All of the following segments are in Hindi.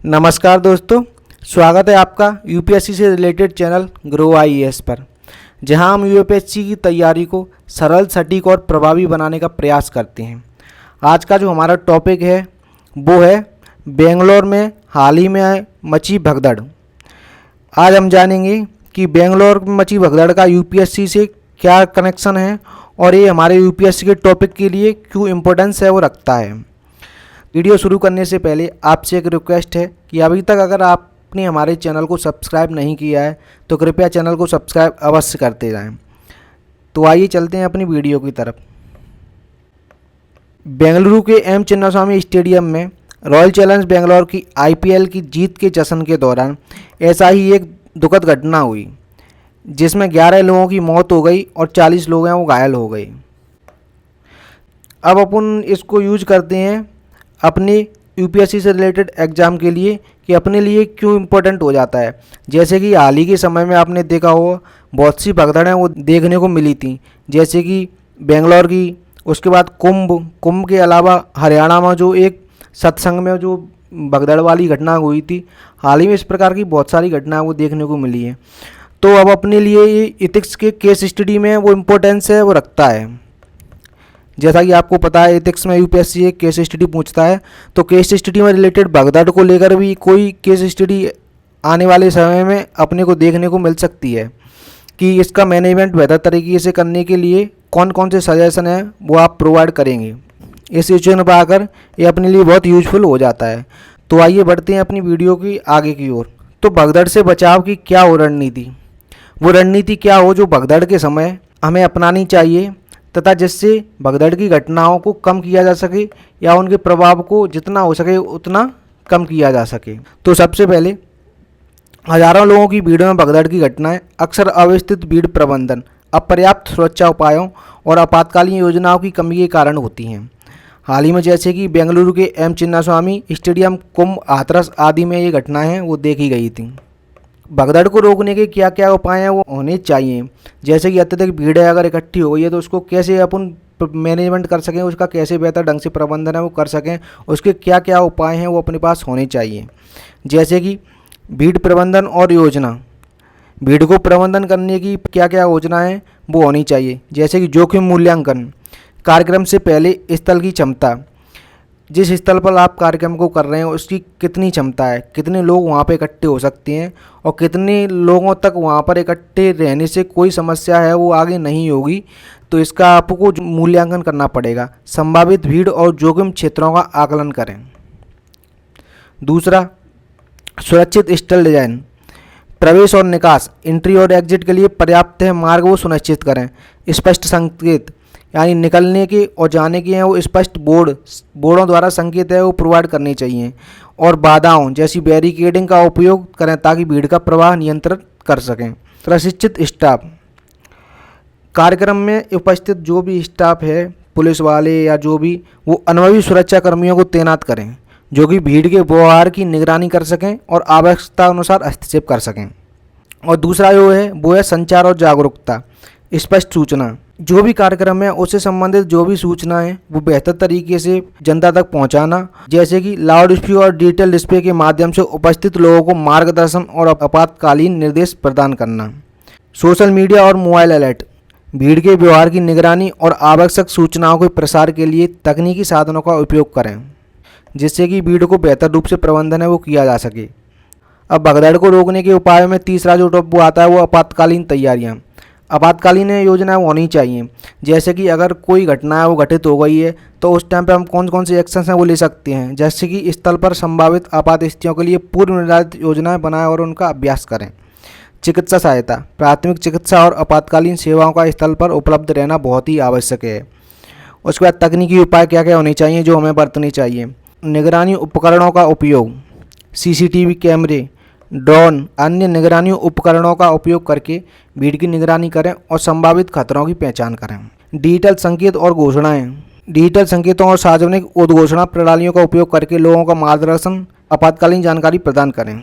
नमस्कार दोस्तों, स्वागत है आपका यूपीएससी से रिलेटेड चैनल ग्रो आईएएस पर, जहां हम यूपीएससी की तैयारी को सरल, सटीक और प्रभावी बनाने का प्रयास करते हैं। आज का जो हमारा टॉपिक है वो है बेंगलोर में हाल ही में मची भगदड़। आज हम जानेंगे कि बेंगलोर में मची भगदड़ का यूपीएससी से क्या कनेक्शन है और ये हमारे यूपीएससी के टॉपिक के लिए क्यों इम्पोर्टेंस है वो रखता है। वीडियो शुरू करने से पहले आपसे एक रिक्वेस्ट है कि अभी तक अगर आपने हमारे चैनल को सब्सक्राइब नहीं किया है तो कृपया चैनल को सब्सक्राइब अवश्य करते जाएं। तो आइए चलते हैं अपनी वीडियो की तरफ। बेंगलुरु के एम चिन्नास्वामी स्टेडियम में रॉयल चैलेंज बेंगलोर की आईपीएल की जीत के जश्न के दौरान ऐसा ही एक दुखद घटना हुई, जिसमें 11 लोगों की मौत हो गई और 40 लोग हैं वो घायल हो गए। अब अपन इसको यूज करते हैं अपने यूपीएससी से रिलेटेड एग्ज़ाम के लिए कि अपने लिए क्यों इम्पोर्टेंट हो जाता है। जैसे कि हाल ही के समय में आपने देखा होगा बहुत सी भगदड़ें वो देखने को मिली थी, जैसे कि बेंगलोर की, उसके बाद कुंभ के अलावा हरियाणा में जो एक सत्संग में जो भगदड़ वाली घटना हुई थी। हाल ही में इस प्रकार की बहुत सारी घटनाएं वो देखने को मिली है। तो अब अपने लिए ये इथिक्स के केस स्टडी में वो इम्पोर्टेंस है वो रखता है। जैसा कि आपको पता है एथिक्स में यूपीएससी एक केस स्टडी पूछता है, तो केस स्टडी में रिलेटेड भगदड़ को लेकर भी कोई केस स्टडी आने वाले समय में अपने को देखने को मिल सकती है कि इसका मैनेजमेंट बेहतर तरीके से करने के लिए कौन कौन से सजेशन हैं वो आप प्रोवाइड करेंगे। इस सिचुएशन पर आकर ये अपने लिए बहुत यूजफुल हो जाता है। तो आइए बढ़ते हैं अपनी वीडियो की आगे की ओर। तो भगदड़ से बचाव की क्या हो रणनीति, वो रणनीति क्या हो जो भगदड़ के समय हमें अपनानी चाहिए तथा जिससे भगदड़ की घटनाओं को कम किया जा सके या उनके प्रभाव को जितना हो सके उतना कम किया जा सके। तो सबसे पहले हजारों लोगों की भीड़ में भगदड़ की घटनाएं अक्सर अव्यवस्थित भीड़ प्रबंधन, अपर्याप्त सुरक्षा उपायों और आपातकालीन योजनाओं की कमी के कारण होती हैं। हाल ही में जैसे कि बेंगलुरु के एम चिन्नास्वामी स्टेडियम, कुंभ, हाथरस आदि में ये घटनाएं वो देखी गई थी। भगदड़ को रोकने के क्या क्या उपाय हैं वो होने चाहिए। जैसे कि अत्यधिक भीड़ है अगर इकट्ठी हो गई है तो उसको कैसे अपन मैनेजमेंट कर सकें, उसका कैसे बेहतर ढंग से प्रबंधन है वो कर सकें, उसके क्या क्या उपाय हैं वो अपने पास होने चाहिए। जैसे कि भीड़ प्रबंधन और योजना, भीड़ को प्रबंधन करने की क्या क्या योजनाएं वो होनी चाहिए। जैसे कि जोखिम मूल्यांकन, कार्यक्रम से पहले स्थल की क्षमता, जिस स्थल पर आप कार्यक्रम को कर रहे हैं उसकी कितनी क्षमता है, कितने लोग वहाँ पर इकट्ठे हो सकते हैं और कितने लोगों तक वहाँ पर इकट्ठे रहने से कोई समस्या है वो आगे नहीं होगी। तो इसका आपको मूल्यांकन करना पड़ेगा। संभावित भीड़ और जोखिम क्षेत्रों का आकलन करें। दूसरा, सुरक्षित स्थल डिजाइन, प्रवेश और निकास, एंट्री और एग्जिट के लिए पर्याप्त है मार्ग वो सुनिश्चित करें। स्पष्ट संकेत, यानी निकलने के और जाने के हैं वो स्पष्ट बोर्डों द्वारा संकेत है वो प्रोवाइड करनी चाहिए। और बाधाओं जैसी बैरिकेडिंग का उपयोग करें ताकि भीड़ का प्रवाह नियंत्रित कर सकें। प्रशिक्षित स्टाफ, कार्यक्रम में उपस्थित जो भी स्टाफ है, पुलिस वाले या जो भी, वो अनुभवी सुरक्षा कर्मियों को तैनात करें जो कि भीड़ के व्यवहार की निगरानी कर सकें और आवश्यकता अनुसार हस्तक्षेप कर सकें। और दूसरा जो है वो है संचार और जागरूकता, स्पष्ट सूचना, जो भी कार्यक्रम है उससे संबंधित जो भी सूचना है वो बेहतर तरीके से जनता तक पहुंचाना। जैसे कि लाउड स्पीकर और डिजिटल डिस्प्ले के माध्यम से उपस्थित लोगों को मार्गदर्शन और आपातकालीन निर्देश प्रदान करना। सोशल मीडिया और मोबाइल अलर्ट, भीड़ के व्यवहार की निगरानी और आवश्यक सूचनाओं के प्रसार के लिए तकनीकी साधनों का उपयोग करें जिससे कि भीड़ को बेहतर रूप से प्रबंधन है वो किया जा सके। अब भगदड़ को रोकने के उपायों में तीसरा जो टॉप वो आता है वो आपातकालीन तैयारियाँ। आपातकालीन योजना होनी चाहिए। जैसे कि अगर कोई घटना है वो घटित हो गई है तो उस टाइम पे हम कौन कौन से एक्शंस हैं वो ले सकते हैं। जैसे कि स्थल पर संभावित आपात स्थितियों के लिए पूर्व निर्धारित योजनाएं बनाएं और उनका अभ्यास करें। चिकित्सा सहायता, प्राथमिक चिकित्सा और आपातकालीन सेवाओं का स्थल पर उपलब्ध रहना बहुत ही आवश्यक है। उसके बाद तकनीकी उपाय क्या क्या होने चाहिए जो हमें बरतने चाहिए। निगरानी उपकरणों का उपयोग, सीसीटीवी कैमरे, ड्रोन, अन्य निगरानी उपकरणों का उपयोग करके भीड़ की निगरानी करें और संभावित खतरों की पहचान करें। डिजिटल संकेत और घोषणाएं, डिजिटल संकेतों और सार्वजनिक उद्घोषणा प्रणालियों का उपयोग करके लोगों का मार्गदर्शन, आपातकालीन जानकारी प्रदान करें।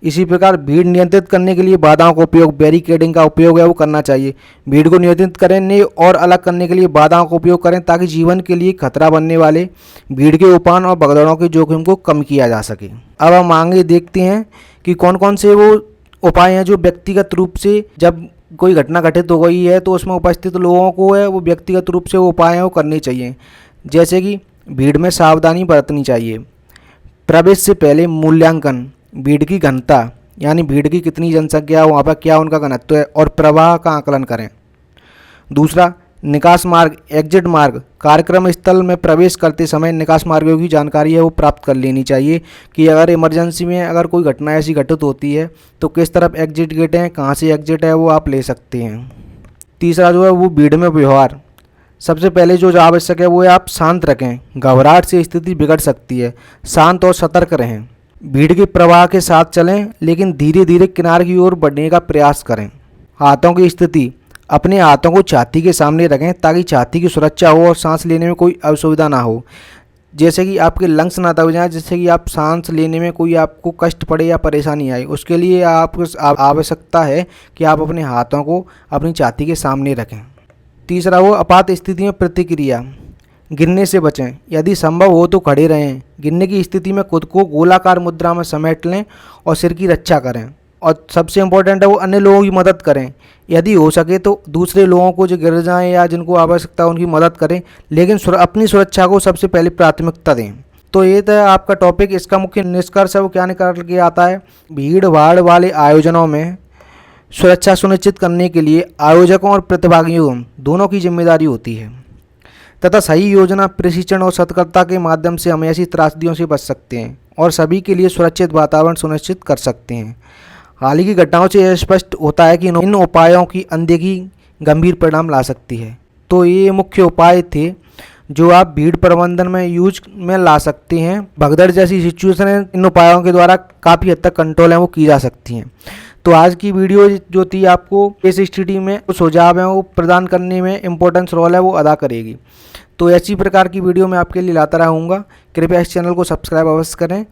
इसी प्रकार भीड़ नियंत्रित करने के लिए बाधाओं का उपयोग, बैरिकेडिंग का उपयोग है वो करना चाहिए। भीड़ को नियंत्रित करने और अलग करने के लिए बाधाओं का उपयोग करें ताकि जीवन के लिए खतरा बनने वाले भीड़ के उफान और भगदड़ों के जोखिम को कम किया जा सके। अब हम आगे देखते हैं कि कौन कौन से वो उपाय हैं जो व्यक्तिगत रूप से जब कोई घटना घटित हो गई है तो उसमें उपस्थित लोगों को है वो व्यक्तिगत रूप से वो उपाय हैं वो करने चाहिए। जैसे कि भीड़ में सावधानी बरतनी चाहिए। प्रवेश से पहले मूल्यांकन, भीड़ की घनता यानी भीड़ की कितनी जनसंख्या, वहाँ पर क्या उनका घनत्व है और प्रवाह का आकलन करें। दूसरा, निकास मार्ग, एग्जिट मार्ग, कार्यक्रम स्थल में प्रवेश करते समय निकास मार्गों की जानकारी है वो प्राप्त कर लेनी चाहिए कि अगर इमरजेंसी में अगर कोई घटना ऐसी घटित होती है तो किस तरफ एग्जिट गेट है, कहाँ से एग्जिट है वो आप ले सकते हैं। तीसरा जो है वो भीड़ में व्यवहार, सबसे पहले जो आवश्यक है वो है आप शांत रखें, घबराहट से स्थिति बिगड़ सकती है, शांत और सतर्क रहें। भीड़ के प्रवाह के साथ चलें लेकिन धीरे धीरे किनारे की ओर बढ़ने का प्रयास करें। हाथों की स्थिति, अपने हाथों को छाती के सामने रखें ताकि छाती की सुरक्षा हो और सांस लेने में कोई असुविधा ना हो, जैसे कि आपके लंग्स ना दब जाएं, जिससे कि आप सांस लेने में कोई आपको कष्ट पड़े या परेशानी आए। उसके लिए आपको आवश्यकता है कि आप अपने हाथों को अपनी छाती के सामने रखें। तीसरा वो आपात स्थिति में प्रतिक्रिया, गिरने से बचें, यदि संभव हो तो खड़े रहें। गिरने की स्थिति में खुद को गोलाकार मुद्रा में समेट लें और सिर की रक्षा करें। और सबसे इम्पोर्टेंट है वो अन्य लोगों की मदद करें, यदि हो सके तो दूसरे लोगों को जो गिर जाएं या जिनको आवश्यकता उनकी मदद करें, लेकिन अपनी सुरक्षा को सबसे पहले प्राथमिकता दें। तो ये था आपका टॉपिक। इसका मुख्य निष्कर्ष है वो क्या निकल के आता है, भीड़ भाड़ वाले आयोजनों में सुरक्षा सुनिश्चित करने के लिए आयोजकों और प्रतिभागियों दोनों की जिम्मेदारी होती है तथा सही योजना, प्रशिक्षण और सतर्कता के माध्यम से हम ऐसी त्रासदियों से बच सकते हैं और सभी के लिए सुरक्षित वातावरण सुनिश्चित कर सकते हैं। हाल ही की घटनाओं से यह स्पष्ट होता है कि इन उपायों की अनदेखी गंभीर परिणाम ला सकती है। तो ये मुख्य उपाय थे जो आप भीड़ प्रबंधन में यूज में ला सकते हैं। भगदड़ जैसी सिचुएशन इन उपायों के द्वारा काफ़ी हद तक कंट्रोल है वो की जा सकती हैं। तो आज की वीडियो जो थी आपको इस स्थिति में सुझाव है वो प्रदान करने में इम्पोर्टेंस रोल है वो अदा करेगी। तो ऐसी प्रकार की वीडियो मैं आपके लिए लाता रहूँगा। कृपया इस चैनल को सब्सक्राइब अवश्य करें।